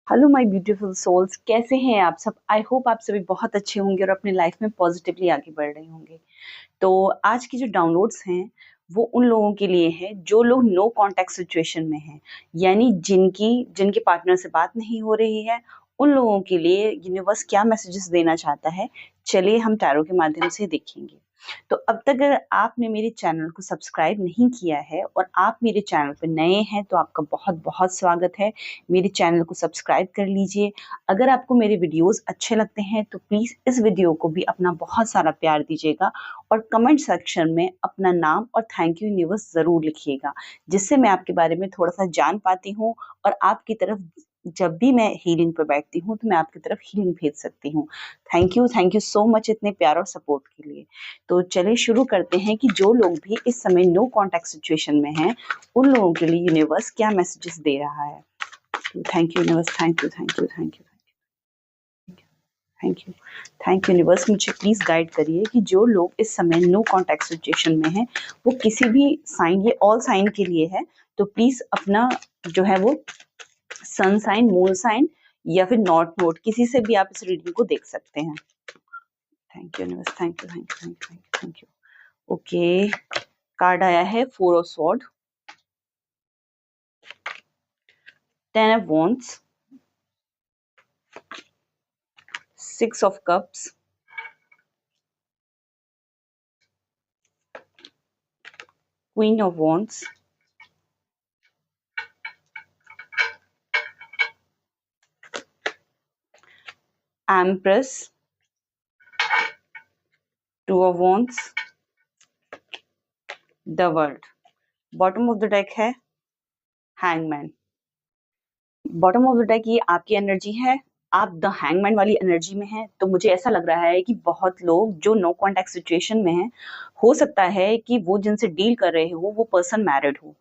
Hello my beautiful souls, कैसे हैं आप सब। आई होप आप सभी बहुत अच्छे होंगे और अपने लाइफ में पॉजिटिवली आगे बढ़ रहे होंगे। तो आज की जो डाउनलोड्स हैं वो उन लोगों के लिए है जो लोग नो कांटेक्ट सिचुएशन में हैं, यानी जिनके पार्टनर से बात नहीं हो रही है। उन लोगों के लिए यूनिवर्स क्या मैसेजेस देना चाहता है, चलिए हम टैरो के माध्यम से देखेंगे। तो अब तक अगर आपने मेरे चैनल को सब्सक्राइब नहीं किया है और आप मेरे चैनल पर नए हैं तो आपका बहुत बहुत स्वागत है। मेरे चैनल को सब्सक्राइब कर लीजिए। अगर आपको मेरे वीडियोस अच्छे लगते हैं तो प्लीज़ इस वीडियो को भी अपना बहुत सारा प्यार दीजिएगा और कमेंट सेक्शन में अपना नाम और थैंक यू यूनिवर्स ज़रूर लिखिएगा, जिससे मैं आपके बारे में थोड़ा सा जान पाती हूँ और आपकी तरफ जब भी मैं हीलिंग पर बैठती हूँ तो मैं आपकी तरफ हीलिंग भेज सकती हूँ। थैंक यू सो मच इतने प्यार और सपोर्ट के लिए। तो चलिए शुरू करते हैं कि जो लोग भी इस समय नो कांटेक्ट सिचुएशन में हैं उन लोगों के लिए यूनिवर्स क्या मैसेजेस दे रहा है। Thank you universe, thank you thank you thank you thank you thank you universe. मुझे प्लीज गाइड करिए कि जो लोग इस समय नो कांटेक्ट सिचुएशन में हैं वो किसी भी साइन, ये ऑल साइन के लिए है, तो प्लीज अपना जो है वो सन साइन, मून साइन या फिर नॉर्थ नोड किसी से भी आप इस रीडिंग को देख सकते हैं। Thank you universe, thank you thank you thank you thank you. Okay, card आया है 4 of sword, 10 of wands, 6 of cups, queen of wands, empress, 2 of wands, the world. Bottom of the deck है hangman. Bottom of the deck ये आपकी energy है, आप the hangman वाली energy में हैं। तो मुझे ऐसा लग रहा है कि बहुत लोग जो नो कॉन्टैक्ट सिचुएशन में हैं, हो सकता है कि वो जिनसे डील कर रहे हो वो पर्सन मैरिड हो।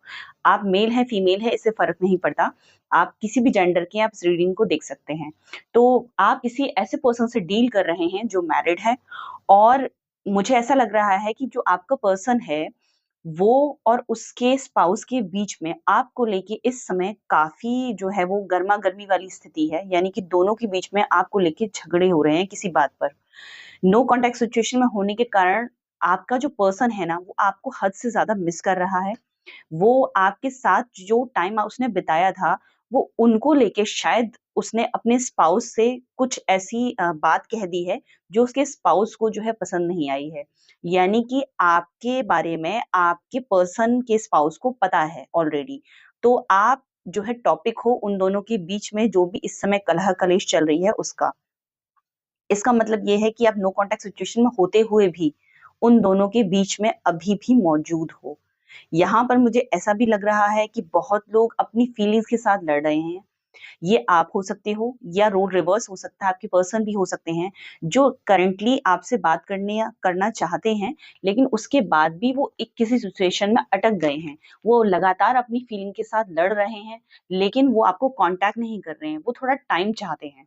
आप मेल है फीमेल है इससे फर्क नहीं पड़ता, आप किसी भी जेंडर के आप इस रीडिंग को देख सकते हैं। तो आप किसी ऐसे पर्सन से डील कर रहे हैं जो मैरिड है, और मुझे ऐसा लग रहा है कि जो आपका पर्सन है वो और उसके स्पाउस के बीच में आपको लेके इस समय काफी जो है वो गर्मा गर्मी वाली स्थिति है, यानी कि दोनों के बीच में आपको लेके झगड़े हो रहे हैं किसी बात पर। नो कॉन्टेक्ट सिचुएशन में होने के कारण आपका जो पर्सन है ना वो आपको हद से ज्यादा मिस कर रहा है। वो आपके साथ जो टाइम उसने बिताया था वो उनको लेके शायद उसने अपने स्पाउस से कुछ ऐसी बात कह दी है जो उसके स्पाउस को जो है पसंद नहीं आई है। यानी कि आपके बारे में आपके पर्सन के स्पाउस को पता है ऑलरेडी। तो आप जो है टॉपिक हो उन दोनों के बीच में जो भी इस समय कलह कलेश चल रही है उसका। इसका मतलब ये है कि आप नो कॉन्टेक्ट सिचुएशन में होते हुए भी उन दोनों के बीच में अभी भी मौजूद हो। यहाँ पर मुझे ऐसा भी लग रहा है कि बहुत लोग अपनी फीलिंग्स के साथ लड़ रहे हैं। ये आप हो सकते हो या रोल रिवर्स हो सकता है, आपके पर्सन भी हो सकते हैं जो करंटली आपसे बात करने या करना चाहते हैं, लेकिन उसके बाद भी वो एक किसी सिचुएशन में अटक गए हैं। वो लगातार अपनी फीलिंग के साथ लड़ रहे हैं लेकिन वो आपको कांटेक्ट नहीं कर रहे हैं, वो थोड़ा टाइम चाहते हैं।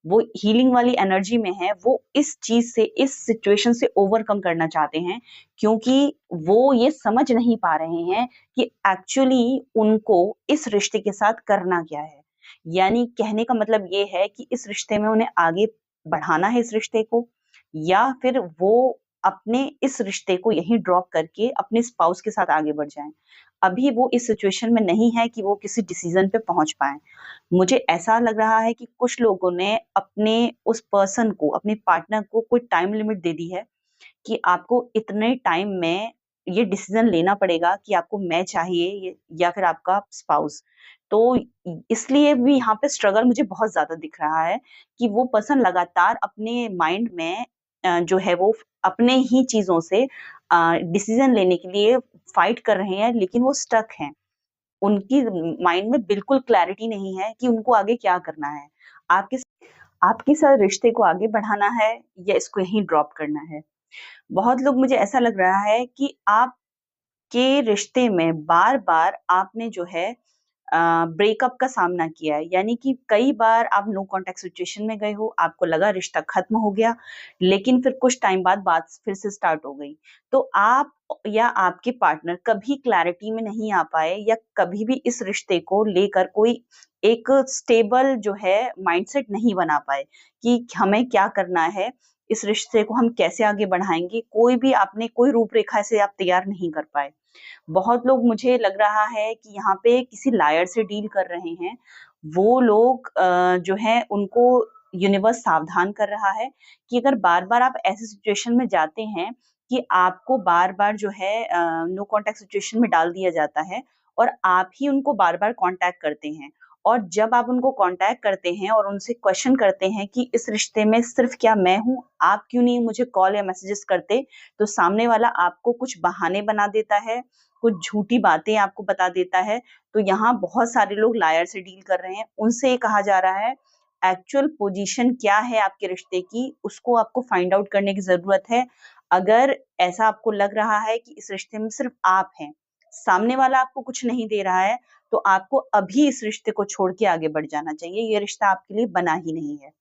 वो हीलिंग वाली एनर्जी में है, वो इस चीज से, इस सिचुएशन से ओवरकम करना चाहते हैं, क्योंकि वो ये समझ नहीं पा रहे हैं कि एक्चुअली उनको इस रिश्ते के साथ करना क्या है। यानी कहने का मतलब ये है कि इस रिश्ते में उन्हें आगे बढ़ाना है इस रिश्ते को, या फिर वो अपने इस रिश्ते को यहीं ड्रॉप करके अपने स्पाउस के साथ आगे बढ़ जाएं। अभी वो इस सिचुएशन में नहीं है कि वो किसी डिसीजन पे पहुंच पाए। मुझे ऐसा लग रहा है कि कुछ लोगों ने अपने उस पर्सन को, अपने पार्टनर को कोई टाइम लिमिट दे दी है कि आपको इतने टाइम में ये डिसीजन लेना पड़ेगा कि आपको मैं चाहिए या फिर आपका स्पाउस। तो इसलिए भी यहाँ पे स्ट्रगल मुझे बहुत ज्यादा दिख रहा है कि वो पर्सन लगातार अपने माइंड में जो है वो अपने ही चीजों से डिसीजन लेने के लिए फाइट कर रहे हैं, लेकिन वो स्टक हैं। उनकी माइंड में बिल्कुल क्लैरिटी नहीं है कि उनको आगे क्या करना है। आपके आपके साथ रिश्ते को आगे बढ़ाना है या इसको यहीं ड्रॉप करना है। बहुत लोग, मुझे ऐसा लग रहा है कि आपके रिश्ते में बार बार आपने जो है ब्रेकअप का सामना किया है, यानी कि कई बार आप नो कॉन्टैक्ट सिचुएशन में गए हो, आपको लगा रिश्ता खत्म हो गया, लेकिन फिर कुछ टाइम बाद बात फिर से स्टार्ट हो गई। तो आप या आपके पार्टनर कभी क्लैरिटी में नहीं आ पाए या कभी भी इस रिश्ते को लेकर कोई एक स्टेबल जो है माइंडसेट नहीं बना पाए कि हमें क्या करना है, इस रिश्ते को हम कैसे आगे बढ़ाएँगे, कोई भी आपने कोई रूपरेखा से आप तैयार नहीं कर पाए। बहुत लोग मुझे लग रहा है कि यहाँ पे किसी लायर से डील कर रहे हैं। वो लोग जो हैं उनको यूनिवर्स सावधान कर रहा है कि अगर बार-बार आप ऐसी सिचुएशन में जाते हैं कि आपको बार-बार जो है नो कॉन्टैक्ट सिचुएशन में डाल दिया जाता है और आप ही उनको बार-बार कॉन्टैक्ट करते हैं। और जब आप उनको कॉन्टैक्ट करते हैं और उनसे क्वेश्चन करते हैं कि इस रिश्ते में सिर्फ़ क्या मैं हूँ, आप क्यों नहीं मुझे कॉल या मैसेजेस करते? तो सामने वाला आपको कुछ बहाने बना देता है, कुछ झूठी बातें आपको बता देता है। तो यहाँ बहुत सारे लोग लायर से डील कर रहे हैं। उनसे ये कहा जा रहा है, एक्चुअल पोज़ीशन क्या है आपके रिश्ते की, उसको आपको फाइंड आउट करने की ज़रूरत है। अगर ऐसा आपको लग रहा है कि इस रिश्ते में सिर्फ़ आप हैं, सामने वाला आपको कुछ नहीं दे रहा है, तो आपको अभी इस रिश्ते को छोड़ के आगे बढ़ जाना चाहिए। ये रिश्ता आपके लिए बना ही नहीं है।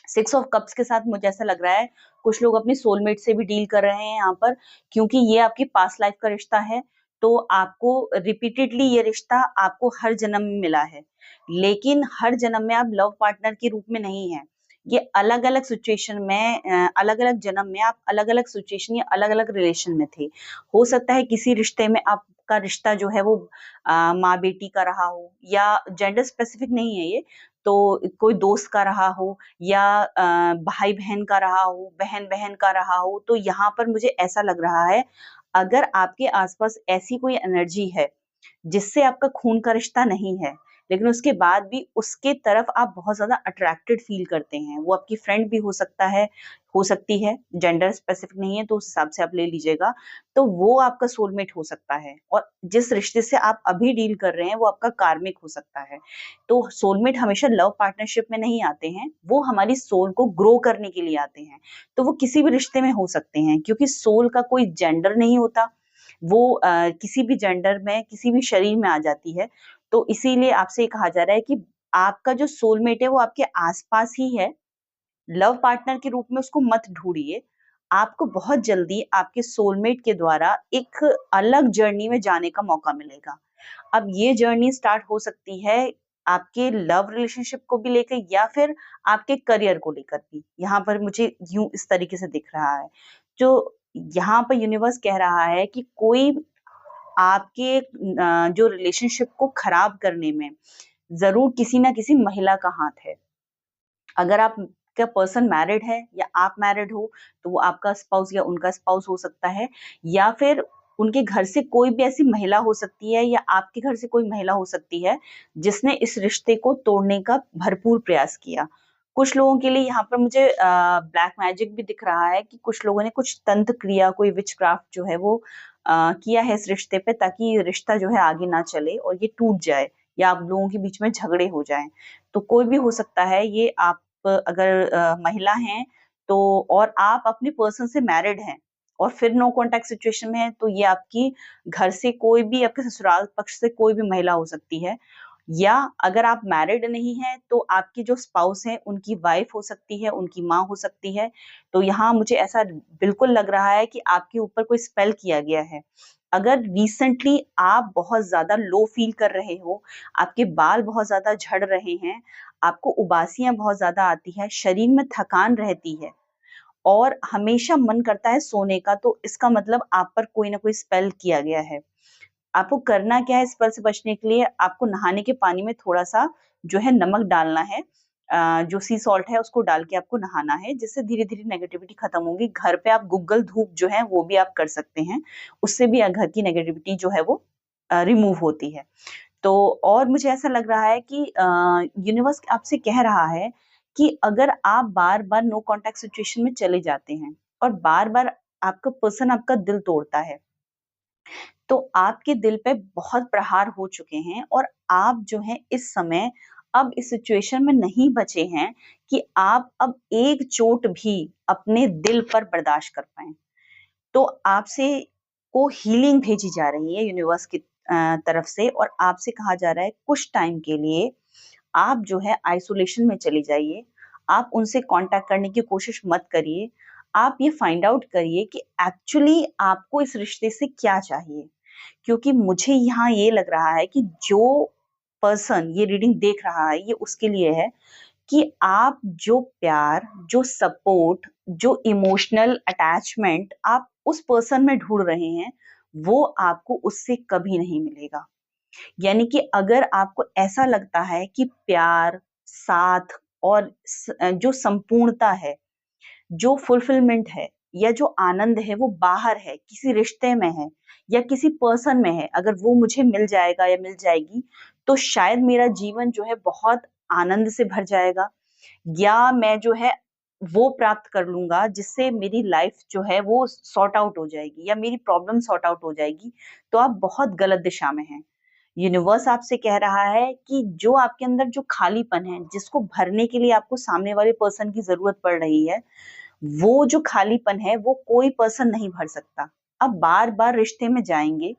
6 ऑफ कप्स के साथ मुझे ऐसा लग रहा है, कुछ लोग अपनी सोलमेट से भी डील कर रहे हैं यहाँ पर, क्योंकि ये आपकी पास्ट लाइफ का रिश्ता है, तो आपको रिपीटेडली ये रिश्ता आपको हर जन्म में मिला है। लेकिन हर जन्म में आप लव पार्टनर के रूप में नहीं हैं। ये अलग-अलग सिचुएशन में अलग-अलग जन्म में आप अलग-अलग सिचुएशन या अलग-अलग रिलेशन में थे। हो सकता है किसी रिश्ते में आपका रिश्ता जो है वो माँ-बेटी का रहा हो या जेंडर स्पेसिफिक नहीं है ये, तो कोई दोस्त का रहा हो या भाई-बहन का रहा हो, बहन-बहन का रहा हो, तो यहाँ पर मुझे ऐसा लग रहा है, अगर आपके आस-पास ऐसी कोई एनर्जी है, जिससे आपका खून का रिश्ता नहीं है, लेकिन उसके बाद भी उसके तरफ आप बहुत ज़्यादा अट्रैक्टेड फ़ील करते हैं। वो आपकी फ्रेंड भी हो सकती है, जेंडर स्पेसिफिक नहीं है तो उस हिसाब से आप ले लीजिएगा। तो वो आपका सोलमेट हो सकता है और जिस रिश्ते से आप अभी डील कर रहे हैं, वो आपका कार्मिक हो सकता है। तो सोलमेट हमेशा लव पार्टनरशिप में नहीं आते हैं, वो हमारी सोल को ग्रो करने के लिए आते हैं। तो वो किसी भी रिश्ते में हो सकते हैं क्योंकि सोल का कोई जेंडर नहीं होता। वो किसी भी जेंडर में, किसी भी शरीर में आ जाती है। तो इसीलिए आपसे ये कहा जा रहा है कि आपका जो सोलमेट है वो आपके आस-पास ही है। लव पार्टनर के रूप में उसको मत ढूँढिए। आपको बहुत जल्दी आपके सोलमेट के द्वारा एक अलग जर्नी में जाने का मौका मिलेगा। अब ये जर्नी स्टार्ट हो सकती है आपके लव रिलेशनशिप को भी लेके या फिर आपके करियर को लेकर भी। यहाँ पर मुझे यूँ इस तरीके से दिख रहा है। जो यहाँ पर यूनिवर्स कह रहा है कि कोई आपके जो रिलेशनशिप को खराब करने में ज़रूर किसी न किसी महिला का हाथ है। अगर आपका पर्सन मैरिड है या आप मैरिड हो, तो वो आपका स्पाउस या उनका स्पाउस हो सकता है या फिर उनके घर से कोई भी ऐसी महिला हो सकती है या आपके घर से कोई महिला हो सकती है, जिसने इस रिश्ते को तोड़ने का भरपूर प्रयास किया। कुछ लोगों के लिए यहाँ पर मुझे ब्लैक मैजिक भी दिख रहा है कि कुछ लोगों ने कुछ तंत्र क्रिया, कोई विचक्राफ्ट जो है वो किया है इस रिश्ते पे ताकि ये रिश्ता जो है आगे ना चले और ये टूट जाए या आप लोगों के बीच में झगड़े हो जाएँ। तो कोई भी हो सकता है ये आप अगर महिला हैं तो और आप अपने पर्सन से मैरिड हैं और फिर नो कॉन्टैक्ट सिचुएशन में है तो ये आपकी घर से कोई भी आपके ससुराल पक्ष से कोई भी महिला हो सकती है या अगर आप मैरिड नहीं हैं तो आपकी जो स्पाउस है उनकी वाइफ हो सकती है, उनकी माँ हो सकती है। तो यहाँ मुझे ऐसा बिल्कुल लग रहा है कि आपके ऊपर कोई स्पेल किया गया है। अगर रिसेंटली आप बहुत ज़्यादा लो फील कर रहे हो, आपके बाल बहुत ज़्यादा झड़ रहे हैं, आपको उबासियाँ बहुत ज़्यादा आती हैं, शरीर में थकान रहती है और हमेशा मन करता है सोने का, तो इसका मतलब आप पर कोई ना कोई स्पेल किया गया है। आपको करना क्या है स्पेल से बचने के लिए, आपको नहाने के पानी में थोड़ा-सा जो है नमक डालना है। जो सी सॉल्ट है उसको डाल के आपको नहाना है, जिससे धीरे-धीरे नेगेटिविटी खत्म होगी। घर पे आप गुग्गल धूप जो है वो भी आप कर सकते हैं। उससे भी घर की नेगेटिविटी जो है वो रिमूव होती है। तो और मुझे ऐसा लग रहा है कि यूनिवर्स आपसे कह रहा है कि अगर आप बार-बार नो कॉन्टैक्ट सिचुएशन में चले जाते हैं और बार-बार आपका पर्सन आपका दिल तोड़ता है, तो आपके दिल पे बहुत प्रहार हो चुके हैं और आप जो है इस समय अब इस सिचुएशन में नहीं बचे हैं कि आप अब एक चोट भी अपने दिल पर बर्दाश्त कर पाएँ। तो आपसे को हीलिंग भेजी जा रही है यूनिवर्स की तरफ से, और आपसे कहा जा रहा है कुछ टाइम के लिए आप जो है आइसोलेशन में चले जाइए। आप उनसे कांटेक्ट करने की कोशिश मत करिए। आप ये फाइंड आउट करिए कि एक्चुअली आपको इस रिश्ते से क्या चाहिए। क्योंकि मुझे यहाँ ये लग रहा है कि जो पर्सन ये रीडिंग देख रहा है ये उसके लिए है कि आप जो प्यार, जो सपोर्ट, जो इमोशनल अटैचमेंट आप उस पर्सन में ढूंढ रहे हैं, वो आपको उससे कभी नहीं मिलेगा। यानी कि अगर आपको ऐसा लगता है कि प्यार, साथ और जो संपूर्णता है, जो फुलफिलमेंट है या जो आनंद है वो बाहर है, किसी रिश्ते में है या किसी पर्सन में है, अगर वो मुझे मिल जाएगा या मिल जाएगी, तो शायद मेरा जीवन जो है बहुत आनंद से भर जाएगा, या मैं जो है वो प्राप्त कर लूँगा जिससे मेरी लाइफ जो है वो सॉर्ट आउट हो जाएगी या मेरी प्रॉब्लम सॉर्ट आउट हो जाएगी। तो आप बहुत गलत दिशा में हैं। यूनिवर्स आपसे कह रहा है कि जो आपके अंदर जो खालीपन है, जिसको भरने के लिए आपको सामने वाले पर्सन की ज़रूरत पड़ रही है, वो जो खालीपन है वो कोई पर्सन नहीं भर सकता। आप बार-बार रिश्ते में जाएँगे,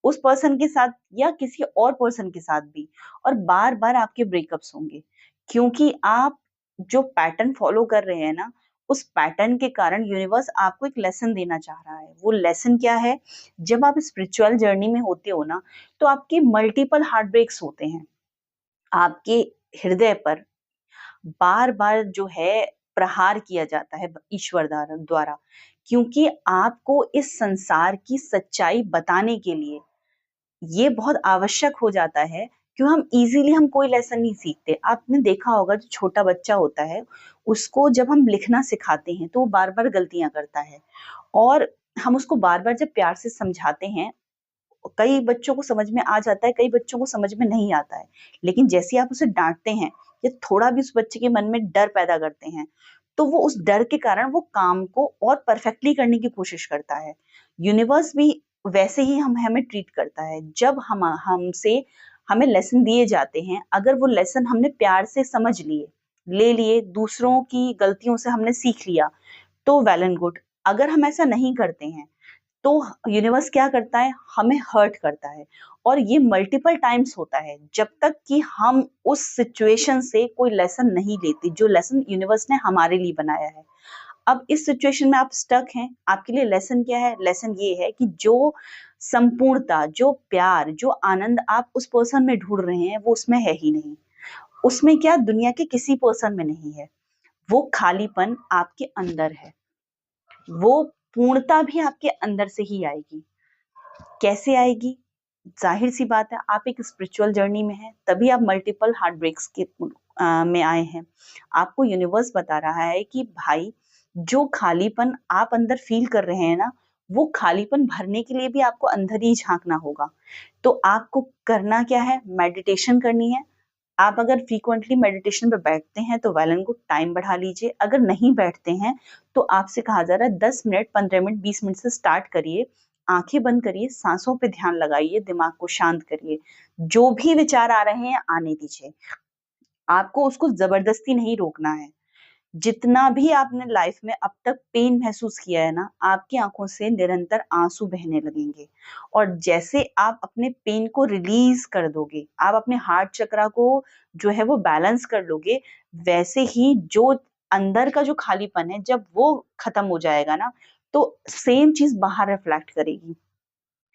उस पर्सन के साथ या किसी और पर्सन के साथ भी, और बार-बार आपके ब्रेकअप्स होंगे। क्योंकि आप जो पैटर्न फॉलो कर रहे हैं ना, उस पैटर्न के कारण यूनिवर्स आपको एक लेसन देना चाह रहा है। वो लेसन क्या है? जब आप स्पिरिचुअल जर्नी में होते हो ना, तो आपके मल्टीपल हार्ट ब्रेक्स होते हैं। आपके हृदय पर बार-बार जो है प्रहार किया जाता है ईश्वर द्वारा, क्योंकि आपको इस संसार की सच्चाई बताने के लिए ये बहुत आवश्यक हो जाता है। क्यों हम इजीली हम कोई लेसन नहीं सीखते। आपने देखा होगा जो छोटा बच्चा होता है, उसको जब हम लिखना सिखाते हैं तो वो बार-बार गलतियाँ करता है, और हम उसको बार-बार जब प्यार से समझाते हैं, कई बच्चों को समझ में आ जाता है, कई बच्चों को समझ में नहीं आता है। लेकिन जैसे ही आप उसे डाँटते हैं या थोड़ा भी उस बच्चे के मन में डर पैदा करते हैं, तो वो उस डर के कारण वो काम को और परफेक्टली करने की कोशिश करता है। यूनिवर्स भी वैसे ही हम हमें ट्रीट करता है। जब हम हमसे हमें लेसन दिए जाते हैं, अगर वो लेसन हमने प्यार से समझ लिए, ले लिए, दूसरों की गलतियों से हमने सीख लिया, तो वेल एंड गुड। अगर हम ऐसा नहीं करते हैं, तो यूनिवर्स क्या करता है? हमें हर्ट करता है, और ये मल्टीपल टाइम्स होता है जब तक कि हम उस सिचुएशन से कोई लेसन नहीं लेते, जो लेसन यूनिवर्स ने हमारे लिए बनाया है। अब इस सिचुएशन में आप स्टक हैं, आपके लिए लेसन क्या है? लेसन ये है कि जो संपूर्णता, जो प्यार, जो आनंद आप उस पर्सन में ढूँढ रहे हैं, वो उसमें है ही नहीं। उसमें क्या, दुनिया के किसी पर्सन में नहीं है। वो खालीपन आपके अंदर है। वो पूर्णता भी आपके अंदर से ही आएगी। कैसे आएगी? ज़ाहिर-सी बात है, आप एक स्पिरिचुअल जर्नी में हैं, तभी आप मल्टीपल हार्ट ब्रेक्स के में आए हैं। आपको यूनिवर्स बता रहा है कि भाई, जो खालीपन आप अंदर फ़ील कर रहे हैं ना, वो खालीपन भरने के लिए भी आपको अंदर ही झाँकना होगा। तो आपको करना क्या है? मेडिटेशन करनी है। आप अगर फ्रीक्वेंटली मेडिटेशन पे बैठते हैं तो वेल एंड गुड, टाइम बढ़ा लीजिए। अगर नहीं बैठते हैं तो आपसे कहा जा रहा है 10 मिनट, 15 मिनट, 20 मिनट से स्टार्ट करिए। आँखें बंद करिए, साँसों पे ध्यान लगाइए, दिमाग को शांत करिए। जो भी विचार आ रहे हैं आने दीजिए। आपको उसको ज़बरदस्ती नहीं रोकना है। जितना भी आपने लाइफ में अब तक पेन महसूस किया है ना, आपकी आँखों से निरंतर आँसू बहने लगेंगे, और जैसे आप अपने पेन को रिलीज़ कर दोगे, आप अपने हार्ट चक्रा को जो है वो बैलेंस कर लोगे, वैसे ही जो अंदर का जो खालीपन है, जब वो खत्म हो जाएगा ना, तो सेम चीज़ बाहर रिफ्लेक्ट करेगी।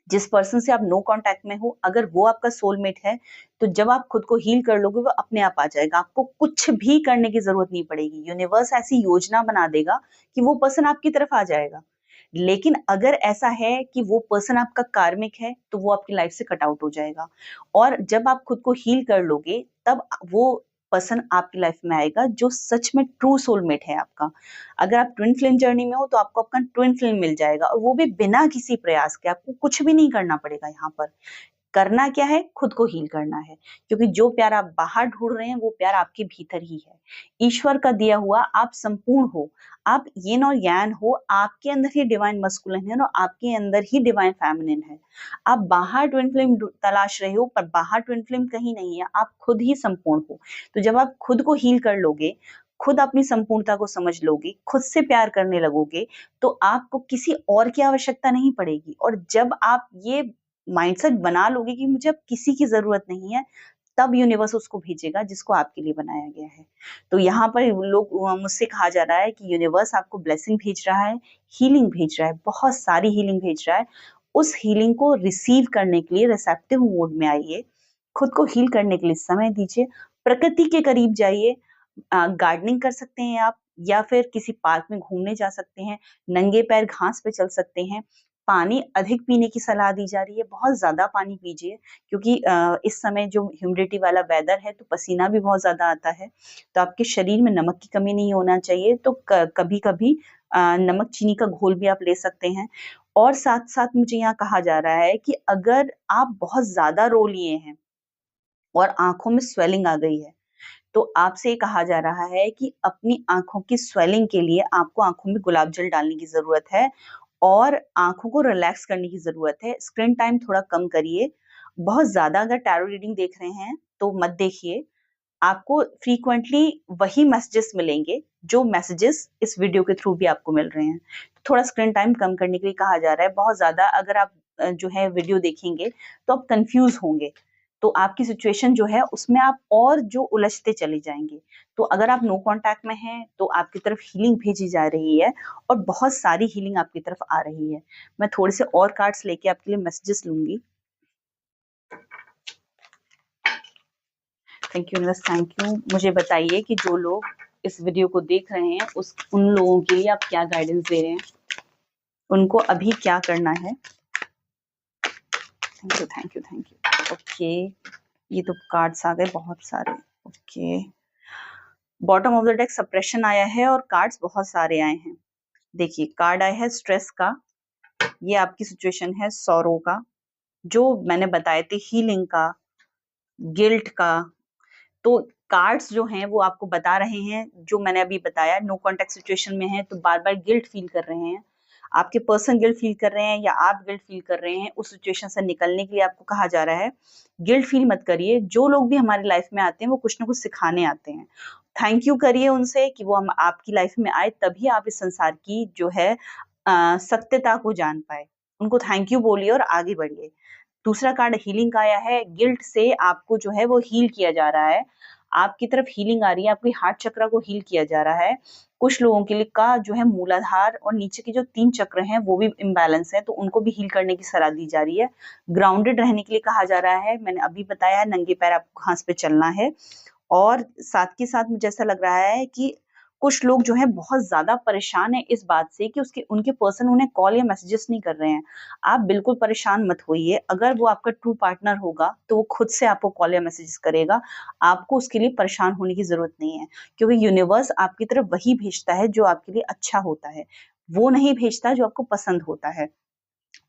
जिस पर्सन से आप नो कॉन्टैक्ट में हो, अगर वो आपका सोलमेट है, तो जब आप खुद को हील कर लोगे, वो अपने आप आ जाएगा। आपको कुछ भी करने की ज़रूरत नहीं पड़ेगी। यूनिवर्स ऐसी योजना बना देगा कि वो पर्सन आपकी तरफ आ जाएगा। लेकिन अगर ऐसा है कि वो पर्सन आपका कार्मिक है, तो वो आपकी लाइफ से कट आउट हो जाएगा। और जब आप खुद को हील कर लोगे, तब वो पर्सन आपकी लाइफ में आएगा जो सच में ट्रू सोलमेट है आपका। अगर आप ट्विन फ्लेम जर्नी में हो तो आपको आपका ट्विन फ्लेम मिल जाएगा, और वो भी बिना किसी प्रयास के। आपको कुछ भी नहीं करना पड़ेगा यहाँ पर। करना क्या है? खुद को हील करना है। क्योंकि जो प्यार आप बाहर ढूँढ रहे हैं, वो प्यार आपके भीतर ही है। ईश्वर का दिया हुआ आप संपूर्ण हो। आप यिन और yang हो, आपके अंदर ही डिवाइन मस्कुलिन है और आपके अंदर ही डिवाइन फेमिनिन है। आप बाहर ट्विन फ्लेम तलाश रहे हो, पर बाहर ट्विन फ्लेम कहीं नहीं है, आप खुद ही संपूर्ण हो। तो जब आप खुद को हील कर लोगे, खुद अपनी संपूर्णता को समझ लोगे, खुद से प्यार करने लगोगे, तो आपको किसी और की आवश्यकता नहीं पड़ेगी। और जब आप ये माइंडसेट बना लोगे कि मुझे अब किसी की जरूरत नहीं है, तब यूनिवर्स उसको भेजेगा जिसको आपके लिए बनाया गया है। तो यहाँ पर लोग मुझसे कहा जा रहा है कि यूनिवर्स आपको ब्लेसिंग भेज रहा है, हीलिंग भेज रहा है, बहुत सारी हीलिंग भेज रहा है। उस हीलिंग को रिसीव करने के लिए रिसेप्टिव मोड में आइए, खुद को हील करने के लिए समय दीजिए, प्रकृति के करीब जाइए। गार्डनिंग कर सकते हैं आप, या फिर किसी पार्क में घूमने जा सकते हैं, नंगे पैर घास पे चल सकते हैं। पानी अधिक पीने की सलाह दी जा रही है, बहुत ज्यादा पानी पीजिए, क्योंकि इस समय जो ह्यूमिडिटी वाला वेदर है तो पसीना भी बहुत ज्यादा आता है, तो आपके शरीर में नमक की कमी नहीं होना चाहिए। तो कभी कभी नमक चीनी का घोल भी आप ले सकते हैं। और साथ साथ मुझे यहाँ कहा जा रहा है कि अगर आप बहुत ज्यादा रो लिए हैं और आंखों में स्वेलिंग आ गई है, तो आपसे कहा जा रहा है कि अपनी आंखों की स्वेलिंग के लिए आपको आंखों में गुलाब जल डालने की जरूरत है और आंखों को रिलैक्स करने की जरूरत है। स्क्रीन टाइम थोड़ा कम करिए। बहुत ज्यादा अगर टैरो रीडिंग देख रहे हैं तो मत देखिए। आपको फ्रीक्वेंटली वही मैसेजेस मिलेंगे जो मैसेजेस इस वीडियो के थ्रू भी आपको मिल रहे हैं। तो थोड़ा स्क्रीन टाइम कम करने के लिए कहा जा रहा है। बहुत ज्यादा अगर आप जो है वीडियो देखेंगे तो आप कंफ्यूज होंगे, तो आपकी सिचुएशन जो है उसमें आप और जो उलझते चले जाएंगे। तो अगर आप नो कांटेक्ट में हैं तो आपकी तरफ हीलिंग भेजी जा रही है और बहुत सारी हीलिंग आपकी तरफ आ रही है। मैं थोड़े से और कार्ड्स लेके आपके लिए मैसेजेस लूंगी। Thank you universe, thank you. मुझे बताइए कि जो लोग इस वीडियो को देख रहे हैं उन लोगों के लिए आप क्या गाइडेंस दे रहे हैं, उनको अभी क्या करना है। Thank you thank you thank you. Okay, ये तो कार्ड्स आ गए बहुत सारे। Okay, bottom of the deck suppression आया है और कार्ड्स बहुत सारे आए हैं। देखिए, कार्ड आया है स्ट्रेस का, ये आपकी सिचुएशन है सॉरो का, जो मैंने बताए थे हीलिंग का, गिल्ट का। तो कार्ड्स जो हैं वो आपको बता रहे हैं जो मैंने अभी बताया। नो कॉन्टेक्ट सिचुएशन में है तो बार बार गिल्ट फील कर रहे हैं, आपके पर्सन गिल्ट फील कर रहे हैं या आप गिल्ट फील कर रहे हैं। उस सिचुएशन से निकलने के लिए आपको कहा जा रहा है गिल्ट फील मत करिए। जो लोग भी हमारी लाइफ में आते हैं वो कुछ ना कुछ सिखाने आते हैं। थैंक यू करिए उनसे कि वो हम आपकी लाइफ में आए, तभी आप इस संसार की जो है सत्यता को जान पाए। उनको थैंक यू बोलिए और आगे बढ़िए। दूसरा कार्ड हीलिंग का आया है। गिल्ट से आपको जो है वो हील किया जा रहा है, आपकी तरफ हीलिंग आ रही है, आपकी हार्ट चक्र को हील किया जा रहा है। कुछ लोगों के लिए का जो है मूलाधार और नीचे के जो 3 चक्र हैं वो भी इम्बैलेंस है, तो उनको भी हील करने की सलाह दी जा रही है। ग्राउंडेड रहने के लिए कहा जा रहा है, मैंने अभी बताया है नंगे पैर आपको घास पे चलना है। और साथ के साथ मुझे ऐसा लग रहा है कि कुछ लोग जो है बहुत ज्यादा परेशान है इस बात से कि उनके पर्सन उन्हें कॉल या मैसेजेस नहीं कर रहे हैं। आप बिल्कुल परेशान मत होइए, अगर वो आपका ट्रू पार्टनर होगा तो वो खुद से आपको कॉल या मैसेजेस करेगा। आपको उसके लिए परेशान होने की जरूरत नहीं है, क्योंकि यूनिवर्स आपकी तरफ वही भेजता है जो आपके लिए अच्छा होता है, वो नहीं भेजता जो आपको पसंद होता है।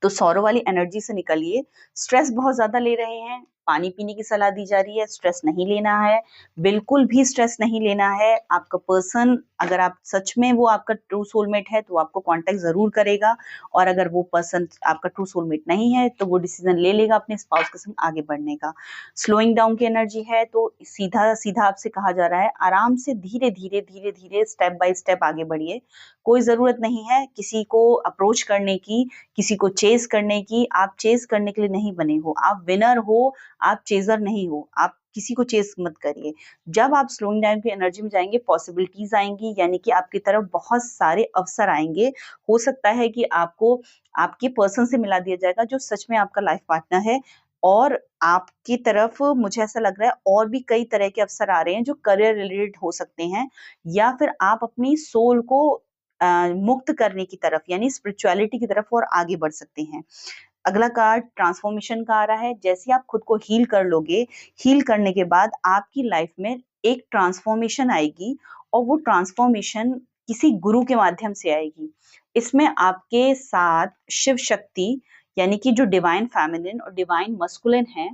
तो सौरों वाली एनर्जी से निकलिए। स्ट्रेस बहुत ज्यादा ले रहे हैं, पानी पीने की सलाह दी जा रही है। स्ट्रेस नहीं लेना है, बिल्कुल भी स्ट्रेस नहीं लेना है। आपका पर्सन, अगर आप सच में वो आपका ट्रू सोलमेट है तो आपको कांटेक्ट जरूर करेगा, और अगर वो पर्सन आपका ट्रू सोलमेट नहीं है तो वो डिसीजन ले लेगा अपने स्पाउस के संग आगे बढ़ने का। स्लोइंग डाउन की एनर्जी है, तो सीधा सीधा आपसे कहा जा रहा है आराम से धीरे धीरे धीरे धीरे स्टेप बाय स्टेप आगे बढ़िए। कोई जरूरत नहीं है किसी को अप्रोच करने की, किसी को चेस करने की। आप चेस करने के लिए नहीं बने हो, आप विनर हो, आप चेजर नहीं हो। आप किसी को चेस मत करिए। जब आप स्लोइंग डाउन की एनर्जी में जाएंगे पॉसिबिलिटीज आएंगी, यानी कि आपकी तरफ बहुत सारे अवसर आएंगे। हो सकता है कि आपको आपके पर्सन से मिला दिया जाएगा जो सच में आपका लाइफ पार्टनर है, और आपकी तरफ मुझे ऐसा लग रहा है और भी कई तरह के अवसर आ रहे हैं जो करियर रिलेटेड हो सकते हैं, या फिर आप अपनी सोल को मुक्त करने की तरफ यानी स्पिरिचुअलिटी की तरफ और आगे बढ़ सकते हैं। अगला कार्ड ट्रांसफॉर्मेशन का आ रहा है। जैसे आप खुद को हील कर लोगे, हील करने के बाद आपकी लाइफ में एक ट्रांसफॉर्मेशन आएगी, और वो ट्रांसफॉर्मेशन किसी गुरु के माध्यम से आएगी। इसमें आपके साथ शिव शक्ति यानी कि जो डिवाइन फेमिनिन और डिवाइन मस्कुलिन है,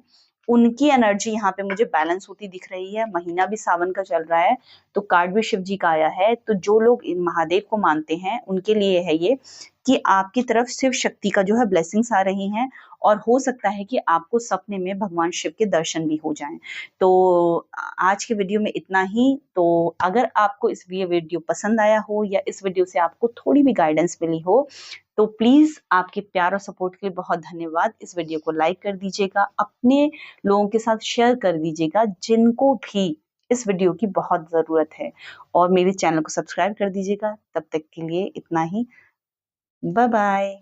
उनकी एनर्जी यहाँ पे मुझे बैलेंस होती दिख रही है। महीना भी सावन का चल रहा है, तो कार्ड भी शिव जी का आया है। तो जो लोग इन महादेव को मानते हैं उनके लिए है ये कि आपकी तरफ शिव शक्ति का जो है ब्लेसिंग्स आ रही हैं और हो सकता है कि आपको सपने में भगवान शिव के दर्शन भी हो जाएं। तो आज के वीडियो में इतना ही। तो अगर आपको ये वीडियो पसंद आया हो या इस वीडियो से आपको थोड़ी भी गाइडेंस मिली हो तो प्लीज आपके प्यार और सपोर्ट के लिए बहुत धन्यवाद। इस वीडियो को लाइक कर दीजिएगा, अपने लोगों के साथ शेयर कर दीजिएगा जिनको भी इस वीडियो की बहुत ज़रूरत है, और मेरे चैनल को सब्सक्राइब कर दीजिएगा। तब तक के लिए इतना ही। Bye bye.